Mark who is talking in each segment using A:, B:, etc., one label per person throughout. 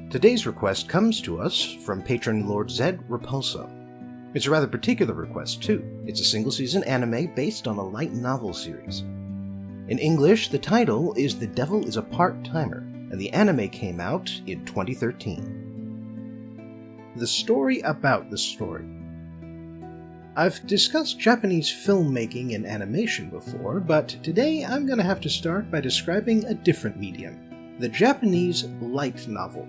A: Today's request comes to us from patron Lord Zed Repulso. It's a rather particular request, too. It's a single-season anime based on a light novel series. In English, the title is The Devil is a Part-Timer, and the anime came out in 2013. The story about the story. I've discussed Japanese filmmaking and animation before, but today I'm going to have to start by describing a different medium, the Japanese light novel.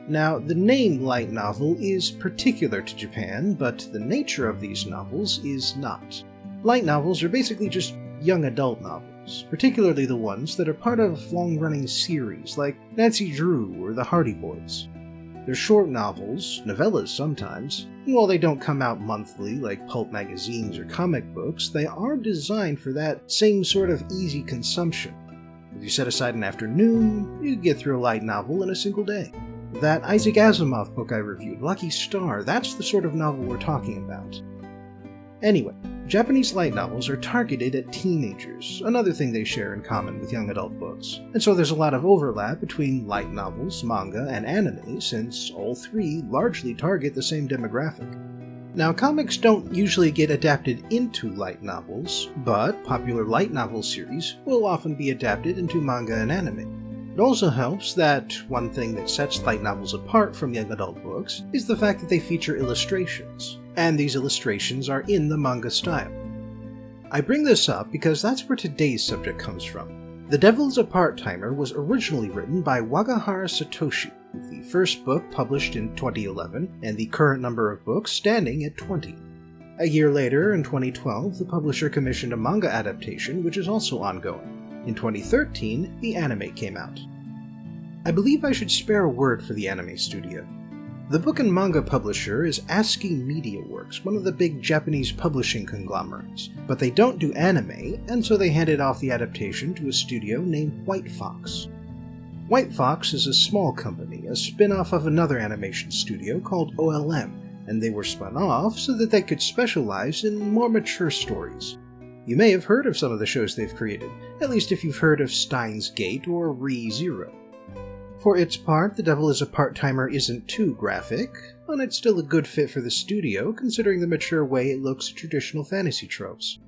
A: Now, the name light novel is particular to Japan, but the nature of these novels is not. Light novels are basically just young adult novels, particularly the ones that are part of long-running series like Nancy Drew or The Hardy Boys. They're short novels, novellas sometimes, and while they don't come out monthly like pulp magazines or comic books, they are designed for that same sort of easy consumption. If you set aside an afternoon, you get through a light novel in a single day. That Isaac Asimov book I reviewed, Lucky Star, that's the sort of novel we're talking about. Anyway, Japanese light novels are targeted at teenagers, another thing they share in common with young adult books, and so there's a lot of overlap between light novels, manga, and anime, since all three largely target the same demographic. Now, comics don't usually get adapted into light novels, but popular light novel series will often be adapted into manga and anime. It also helps that one thing that sets light novels apart from young adult books is the fact that they feature illustrations, and these illustrations are in the manga style. I bring this up because that's where today's subject comes from. The Devil is a Part-Timer was originally written by Wagahara Satoshi, with the first book published in 2011 and the current number of books standing at 20. A year later, in 2012, the publisher commissioned a manga adaptation which is also ongoing. In 2013, the anime came out. I believe I should spare a word for the anime studio. The book and manga publisher is ASCII Media Works, one of the big Japanese publishing conglomerates, but they don't do anime, and so they handed off the adaptation to a studio named White Fox. White Fox is a small company, a spin-off of another animation studio called OLM, and they were spun off so that they could specialize in more mature stories. You may have heard of some of the shows they've created, at least if you've heard of Steins Gate or Re:Zero. For its part, The Devil is a Part-Timer isn't too graphic, but it's still a good fit for the studio considering the mature way it looks at traditional fantasy tropes.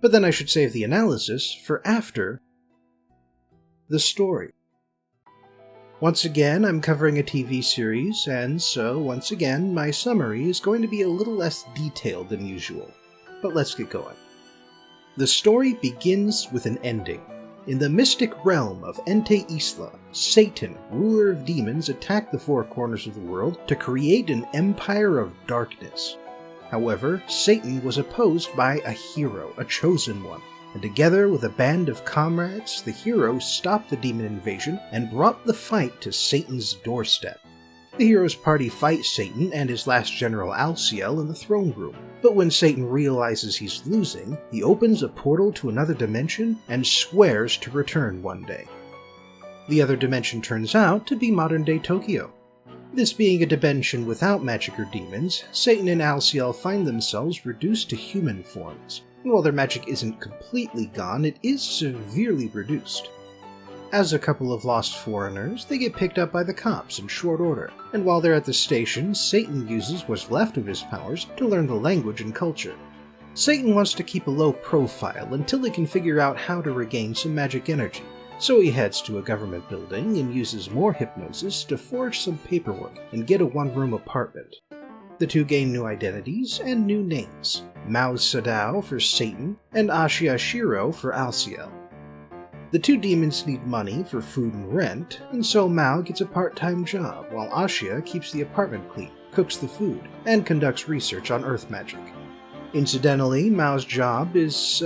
A: But then I should save the analysis for after the story. Once again, I'm covering a TV series, and so once again, my summary is going to be a little less detailed than usual. But let's get going. The story begins with an ending. In the mystic realm of Ente Isla, Satan, ruler of demons, attacked the four corners of the world to create an empire of darkness. However, Satan was opposed by a hero, a chosen one, and together with a band of comrades, the hero stopped the demon invasion and brought the fight to Satan's doorstep. The hero's party fight Satan and his last general Alciel in the throne room, but when Satan realizes he's losing, he opens a portal to another dimension and swears to return one day. The other dimension turns out to be modern-day Tokyo. This being a dimension without magic or demons, Satan and Alciel find themselves reduced to human forms, and while their magic isn't completely gone, it is severely reduced. As a couple of lost foreigners, they get picked up by the cops in short order, and while they're at the station, Satan uses what's left of his powers to learn the language and culture. Satan wants to keep a low profile until he can figure out how to regain some magic energy, so he heads to a government building and uses more hypnosis to forge some paperwork and get a one-room apartment. The two gain new identities and new names, Mao Sadao for Satan and Ashia Shiro for Alciel. The two demons need money for food and rent, and so Mao gets a part-time job while Ashia keeps the apartment clean, cooks the food, and conducts research on earth magic. Incidentally, Mao's job is,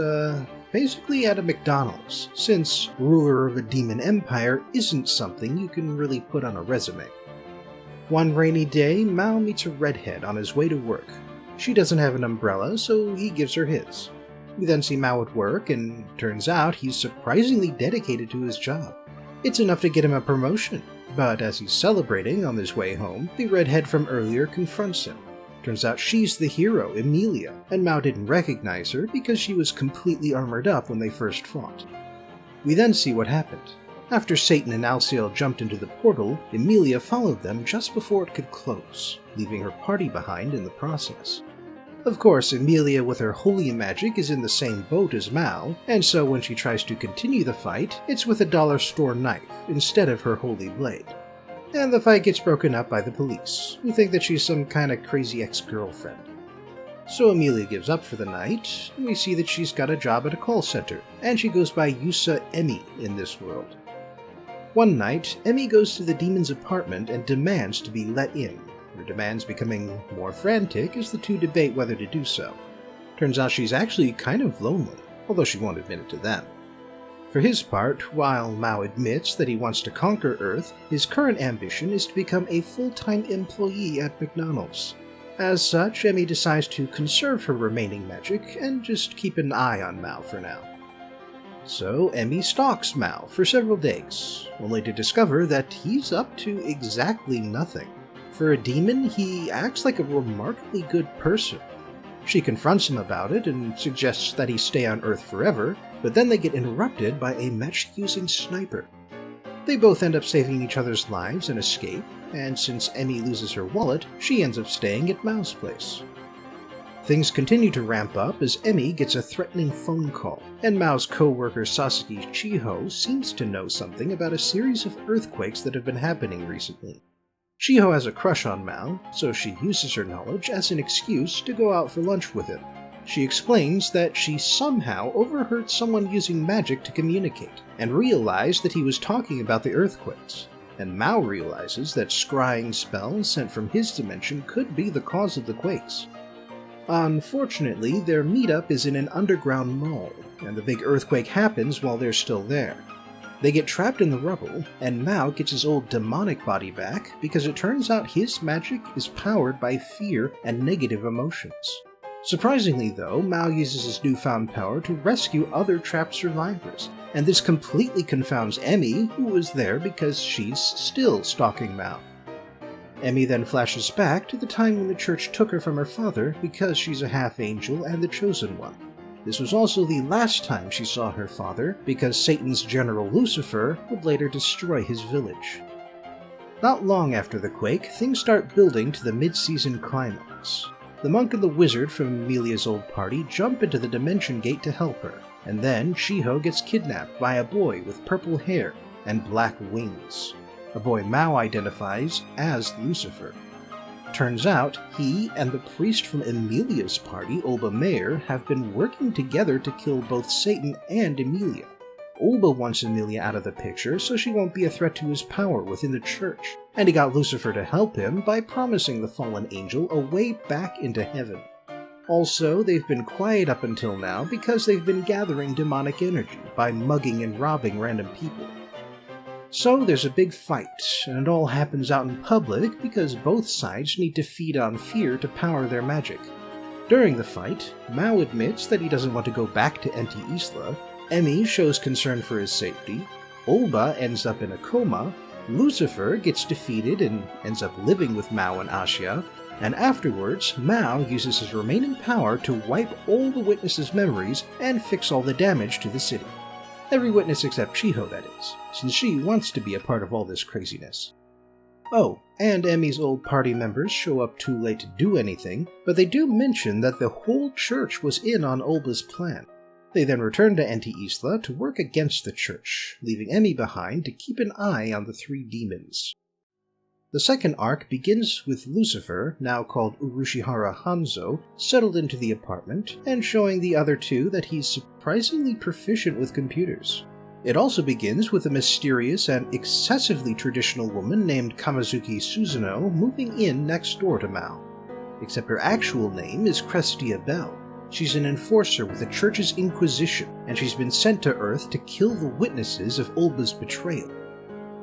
A: basically at a McDonald's, since ruler of a demon empire isn't something you can really put on a resume. One rainy day, Mao meets a redhead on his way to work. She doesn't have an umbrella, so he gives her his. We then see Mao at work, and turns out he's surprisingly dedicated to his job. It's enough to get him a promotion, but as he's celebrating on his way home, the redhead from earlier confronts him. Turns out she's the hero, Emilia, and Mao didn't recognize her because she was completely armored up when they first fought. We then see what happened. After Satan and Alciel jumped into the portal, Emilia followed them just before it could close, leaving her party behind in the process. Of course, Emilia with her holy magic is in the same boat as Mal, and so when she tries to continue the fight, it's with a dollar store knife instead of her holy blade. And the fight gets broken up by the police, who think that she's some kind of crazy ex-girlfriend. So Emilia gives up for the night, and we see that she's got a job at a call center, and she goes by Yusa Emmy in this world. One night, Emmy goes to the demon's apartment and demands to be let in, her demands becoming more frantic as the two debate whether to do so. Turns out she's actually kind of lonely, although she won't admit it to them. For his part, while Mao admits that he wants to conquer Earth, his current ambition is to become a full-time employee at McDonald's. As such, Emmy decides to conserve her remaining magic and just keep an eye on Mao for now. So Emmy stalks Mao for several days, only to discover that he's up to exactly nothing. For a demon, he acts like a remarkably good person. She confronts him about it and suggests that he stay on Earth forever, but then they get interrupted by a magic-using sniper. They both end up saving each other's lives and escape, and since Emmy loses her wallet, she ends up staying at Mao's place. Things continue to ramp up as Emmy gets a threatening phone call, and Mao's co-worker Sasaki Chiho seems to know something about a series of earthquakes that have been happening recently. Chiho has a crush on Mao, so she uses her knowledge as an excuse to go out for lunch with him. She explains that she somehow overheard someone using magic to communicate, and realized that he was talking about the earthquakes. And Mao realizes that scrying spells sent from his dimension could be the cause of the quakes. Unfortunately, their meetup is in an underground mall, and the big earthquake happens while they're still there. They get trapped in the rubble, and Mao gets his old demonic body back because it turns out his magic is powered by fear and negative emotions. Surprisingly though, Mao uses his newfound power to rescue other trapped survivors, and this completely confounds Emmy, who was there because she's still stalking Mao. Emmy then flashes back to the time when the church took her from her father because she's a half-angel and the chosen one. This was also the last time she saw her father, because Satan's general Lucifer would later destroy his village. Not long after the quake, things start building to the mid-season climax. The monk and the wizard from Emilia's old party jump into the dimension gate to help her, and then Chiho gets kidnapped by a boy with purple hair and black wings, a boy Mao identifies as Lucifer. Turns out, he and the priest from Emilia's party, Olba Mayer, have been working together to kill both Satan and Emilia. Olba wants Emilia out of the picture so she won't be a threat to his power within the church, and he got Lucifer to help him by promising the fallen angel a way back into heaven. Also, they've been quiet up until now because they've been gathering demonic energy by mugging and robbing random people. So there's a big fight, and it all happens out in public because both sides need to feed on fear to power their magic. During the fight, Mao admits that he doesn't want to go back to Anti-Isla, Emmy shows concern for his safety, Olba ends up in a coma, Lucifer gets defeated and ends up living with Mao and Asya, and afterwards, Mao uses his remaining power to wipe all the witnesses' memories and fix all the damage to the city. Every witness except Chiho, that is, since she wants to be a part of all this craziness. Oh, and Emmy's old party members show up too late to do anything, but they do mention that the whole church was in on Olba's plan. They then return to Anti-Isla to work against the church, leaving Emmy behind to keep an eye on the three demons. The second arc begins with Lucifer, now called Urushihara Hanzo, settled into the apartment, and showing the other two that he's surprisingly proficient with computers. It also begins with a mysterious and excessively traditional woman named Kamazuki Suzuno moving in next door to Mao. Except her actual name is Crestia Bell. She's an enforcer with the church's Inquisition, and she's been sent to Earth to kill the witnesses of Olba's betrayal.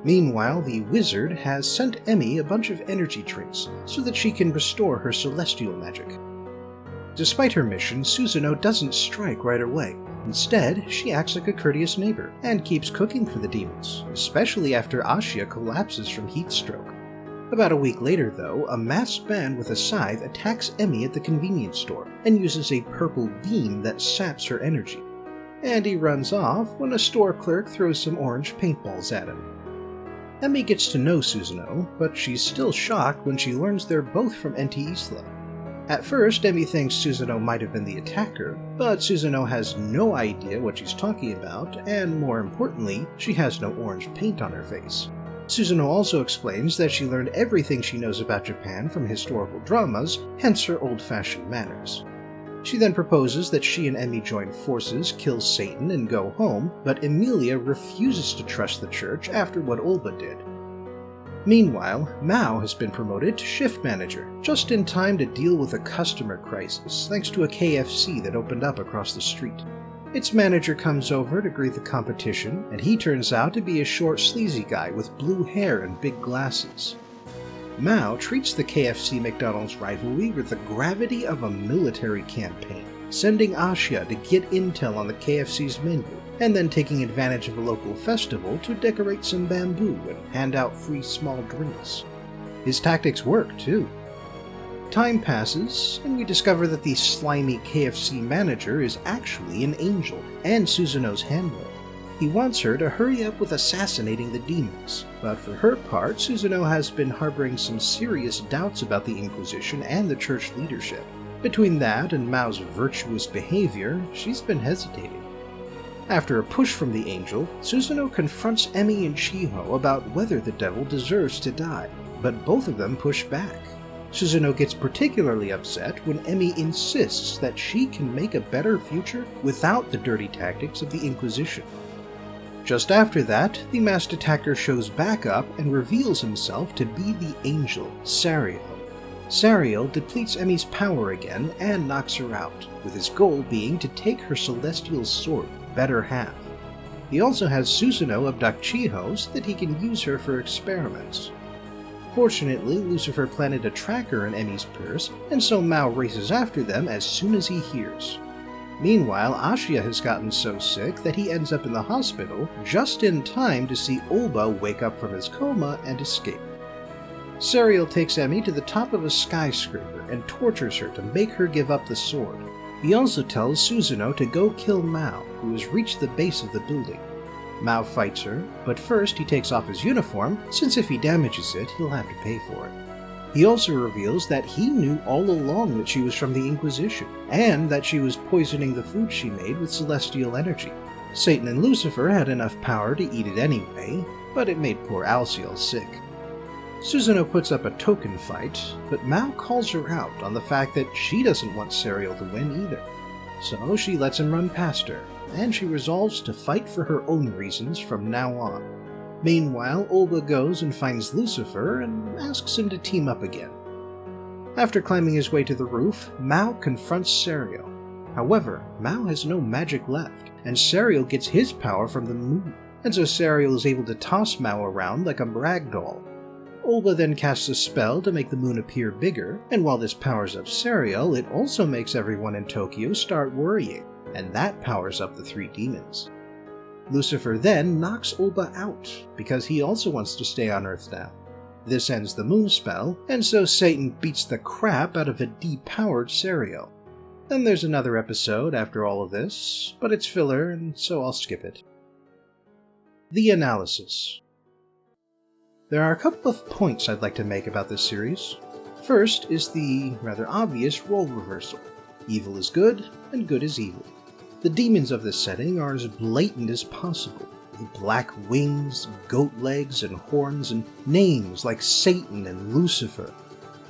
A: Meanwhile, the wizard has sent Emmy a bunch of energy drinks so that she can restore her celestial magic. Despite her mission, Suzuno doesn't strike right away. Instead, she acts like a courteous neighbor and keeps cooking for the demons, especially after Asya collapses from heat stroke. About a week later, though, a masked man with a scythe attacks Emmy at the convenience store and uses a purple beam that saps her energy. and he runs off when a store clerk throws some orange paintballs at him. Emmy gets to know Susanoo, but she's still shocked when she learns they're both from NT Isla. At first, Emmy thinks Susanoo might have been the attacker, but Susanoo has no idea what she's talking about, and more importantly, she has no orange paint on her face. Susanoo also explains that she learned everything she knows about Japan from historical dramas, hence her old-fashioned manners. She then proposes that she and Emmy join forces, kill Satan, and go home, but Emilia refuses to trust the church after what Olba did. Meanwhile, Mao has been promoted to shift manager, just in time to deal with a customer crisis thanks to a KFC that opened up across the street. Its manager comes over to greet the competition, and he turns out to be a short, sleazy guy with blue hair and big glasses. Mao treats the KFC McDonald's rivalry with the gravity of a military campaign, sending Asya to get intel on the KFC's menu, and then taking advantage of a local festival to decorate some bamboo and hand out free small drinks. His tactics work, too. Time passes, and we discover that the slimy KFC manager is actually an angel, and Susanoo's handler. He wants her to hurry up with assassinating the demons, but for her part, Susanoo has been harboring some serious doubts about the Inquisition and the church leadership. Between that and Mao's virtuous behavior, she's been hesitating. After a push from the angel, Susanoo confronts Emmy and Chiho about whether the devil deserves to die, but both of them push back. Susanoo gets particularly upset when Emmy insists that she can make a better future without the dirty tactics of the Inquisition. Just after that, the masked attacker shows back up and reveals himself to be the angel, Sariel. Sariel depletes Emmy's power again and knocks her out, with his goal being to take her celestial sword, Better Half. He also has Susanoo abduct Chiho so that he can use her for experiments. Fortunately, Lucifer planted a tracker in Emmy's purse, and so Mao races after them as soon as he hears. Meanwhile, Asya has gotten so sick that he ends up in the hospital just in time to see Olba wake up from his coma and escape. Sariel takes Emmy to the top of a skyscraper and tortures her to make her give up the sword. He also tells Susanoo to go kill Mao, who has reached the base of the building. Mao fights her, but first he takes off his uniform, since if he damages it, he'll have to pay for it. He also reveals that he knew all along that she was from the Inquisition, and that she was poisoning the food she made with celestial energy. Satan and Lucifer had enough power to eat it anyway, but it made poor Alciel sick. Susanoo puts up a token fight, but Mao calls her out on the fact that she doesn't want Sariel to win either. So she lets him run past her, and she resolves to fight for her own reasons from now on. Meanwhile, Olba goes and finds Lucifer and asks him to team up again. After climbing his way to the roof, Mao confronts Sariel. However, Mao has no magic left, and Sariel gets his power from the moon, and so Sariel is able to toss Mao around like a rag doll. Olba then casts a spell to make the moon appear bigger, and while this powers up Sariel, it also makes everyone in Tokyo start worrying, and that powers up the three demons. Lucifer then knocks Olba out, because he also wants to stay on Earth now. This ends the moon spell, and so Satan beats the crap out of a depowered Sariel. Then there's another episode after all of this, but it's filler, and so I'll skip it. The analysis. There are a couple of points I'd like to make about this series. First is the rather obvious role reversal. Evil is good, and good is evil. The demons of this setting are as blatant as possible, with black wings, goat legs, and horns, and names like Satan and Lucifer.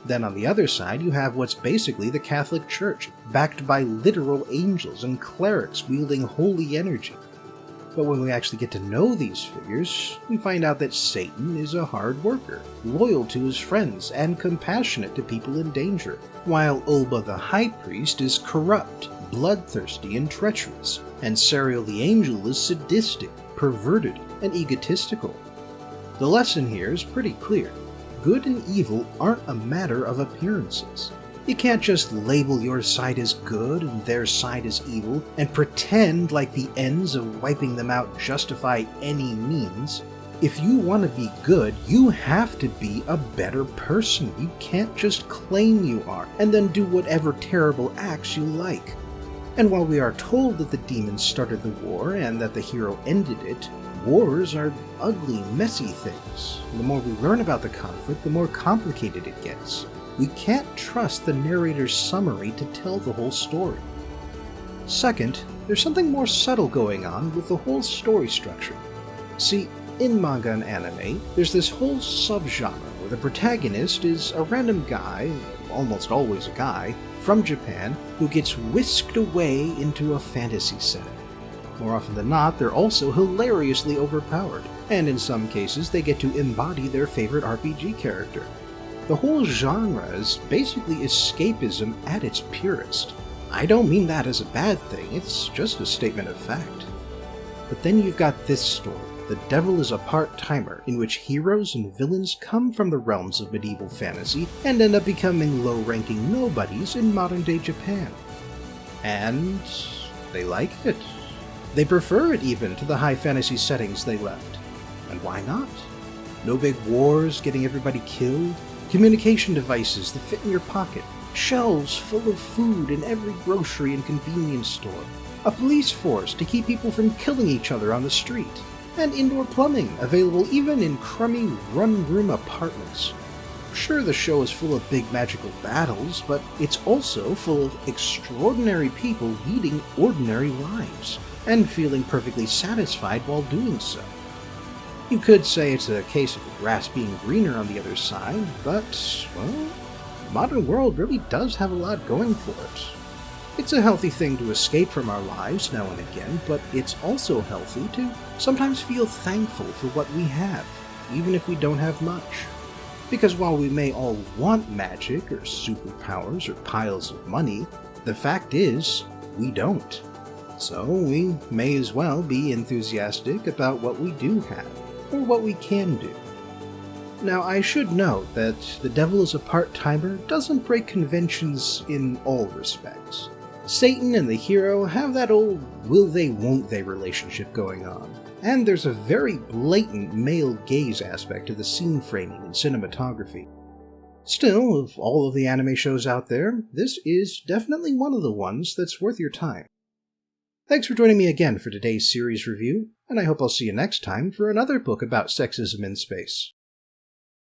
A: Then on the other side you have what's basically the Catholic Church, backed by literal angels and clerics wielding holy energy. But when we actually get to know these figures, we find out that Satan is a hard worker, loyal to his friends, and compassionate to people in danger, while Olba the High Priest is corrupt, bloodthirsty, and treacherous, and Sariel the Angel is sadistic, perverted, and egotistical. The lesson here is pretty clear. Good and evil aren't a matter of appearances. You can't just label your side as good and their side as evil and pretend like the ends of wiping them out justify any means. If you want to be good, you have to be a better person. You can't just claim you are and then do whatever terrible acts you like. And while we are told that the demons started the war and that the hero ended it, wars are ugly, messy things. The more we learn about the conflict, the more complicated it gets. We can't trust the narrator's summary to tell the whole story. Second, there's something more subtle going on with the whole story structure. See, in manga and anime, there's this whole subgenre where the protagonist is a random guy, almost always a guy, from Japan who gets whisked away into a fantasy setting. More often than not, they're also hilariously overpowered, and in some cases they get to embody their favorite RPG character. The whole genre is basically escapism at its purest. I don't mean that as a bad thing, it's just a statement of fact. But then you've got this story, The Devil is a Part-Timer, in which heroes and villains come from the realms of medieval fantasy and end up becoming low-ranking nobodies in modern-day Japan. And they like it. They prefer it even to the high fantasy settings they left. And why not? No big wars getting everybody killed, communication devices that fit in your pocket, shelves full of food in every grocery and convenience store, a police force to keep people from killing each other on the street, and indoor plumbing available even in crummy one-room apartments. Sure, the show is full of big magical battles, but it's also full of extraordinary people leading ordinary lives, and feeling perfectly satisfied while doing so. You could say it's a case of the grass being greener on the other side, but, well, the modern world really does have a lot going for it. It's a healthy thing to escape from our lives now and again, but it's also healthy to sometimes feel thankful for what we have, even if we don't have much. Because while we may all want magic or superpowers or piles of money, the fact is, we don't. So we may as well be enthusiastic about what we do have, or what we can do. Now, I should note that The Devil is a Part-Timer doesn't break conventions in all respects. Satan and the hero have that old will-they-won't-they relationship going on, and there's a very blatant male gaze aspect to the scene framing and cinematography. Still, of all of the anime shows out there, this is definitely one of the ones that's worth your time. Thanks for joining me again for today's series review, and I hope I'll see you next time for another book about sexism in space.